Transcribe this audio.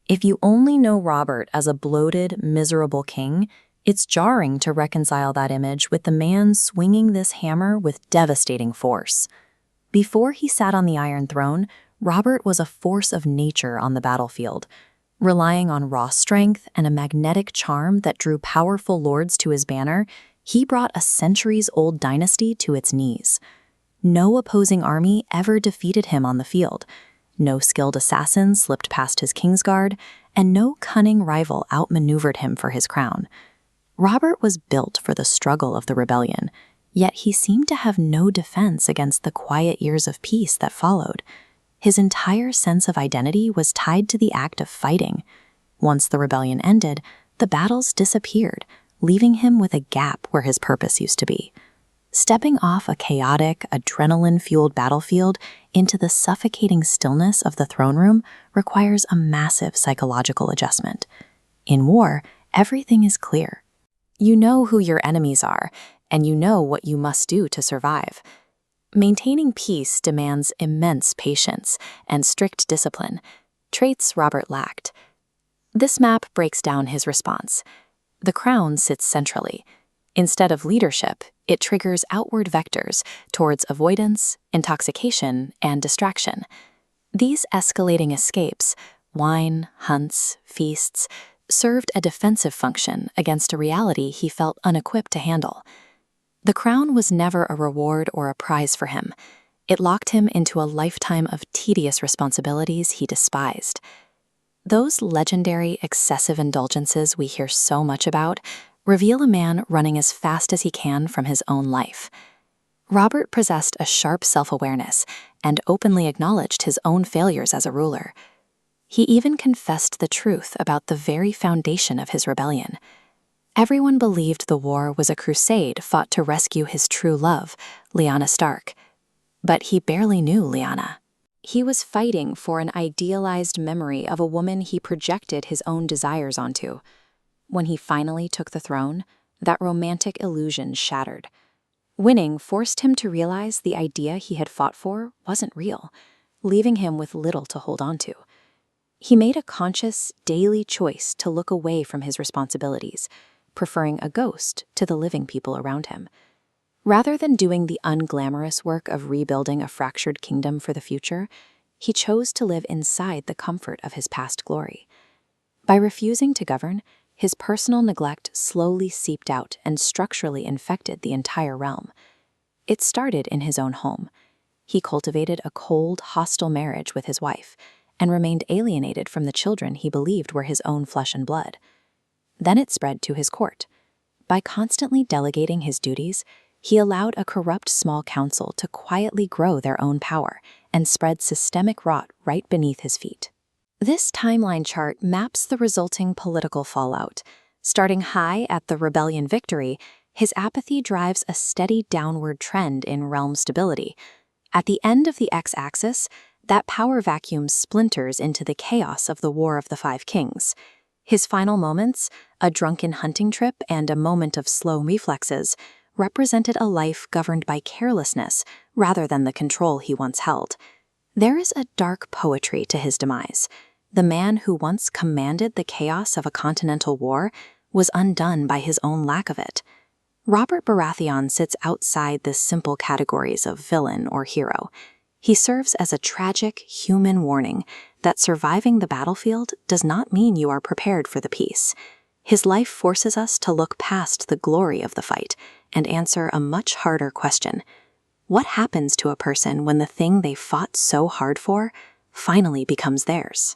If you only know Robert as a bloated, miserable king, it's jarring to reconcile that image with the man swinging this hammer with devastating force. Before he sat on the Iron Throne, Robert was a force of nature on the battlefield, relying on raw strength and a magnetic charm that drew powerful lords to his banner. He brought a centuries-old dynasty to its knees. No opposing army ever defeated him on the field. No skilled assassin slipped past his Kingsguard, and no cunning rival outmaneuvered him for his crown. Robert was built for the struggle of the rebellion, yet he seemed to have no defense against the quiet years of peace that followed. His entire sense of identity was tied to the act of fighting. Once the rebellion ended, the battles disappeared, leaving him with a gap where his purpose used to be. Stepping off a chaotic, adrenaline-fueled battlefield into the suffocating stillness of the throne room requires a massive psychological adjustment. In war, everything is clear. You know who your enemies are, and you know what you must do to survive. Maintaining peace demands immense patience and strict discipline, traits Robert lacked. This map breaks down his response. The crown sits centrally. Instead of leadership, it triggers outward vectors towards avoidance, intoxication, and distraction. These escalating escapes, wine, hunts, feasts, served a defensive function against a reality he felt unequipped to handle. The crown was never a reward or a prize for him. It locked him into a lifetime of tedious responsibilities he despised. Those legendary excessive indulgences we hear so much about reveal a man running as fast as he can from his own life. Robert possessed a sharp self-awareness and openly acknowledged his own failures as a ruler. He even confessed the truth about the very foundation of his rebellion. Everyone believed the war was a crusade fought to rescue his true love, Lyanna Stark. But he barely knew Lyanna. He was fighting for an idealized memory of a woman he projected his own desires onto. When he finally took the throne, that romantic illusion shattered. Winning forced him to realize the idea he had fought for wasn't real, leaving him with little to hold on to. He made a conscious, daily choice to look away from his responsibilities, preferring a ghost to the living people around him. Rather than doing the unglamorous work of rebuilding a fractured kingdom for the future, he chose to live inside the comfort of his past glory. By refusing to govern, his personal neglect slowly seeped out and structurally infected the entire realm. It started in his own home. He cultivated a cold, hostile marriage with his wife, and remained alienated from the children he believed were his own flesh and blood. Then it spread to his court. By constantly delegating his duties, he allowed a corrupt small council to quietly grow their own power and spread systemic rot right beneath his feet. This timeline chart maps the resulting political fallout. Starting high at the rebellion victory, his apathy drives a steady downward trend in realm stability. At the end of the X-axis, that power vacuum splinters into the chaos of the War of the Five Kings. His final moments, a drunken hunting trip and a moment of slow reflexes, represented a life governed by carelessness rather than the control he once held. There is a dark poetry to his demise. The man who once commanded the chaos of a continental war was undone by his own lack of it. Robert Baratheon sits outside the simple categories of villain or hero. He serves as a tragic, human warning that surviving the battlefield does not mean you are prepared for the peace. His life forces us to look past the glory of the fight and answer a much harder question. What happens to a person when the thing they fought so hard for finally becomes theirs?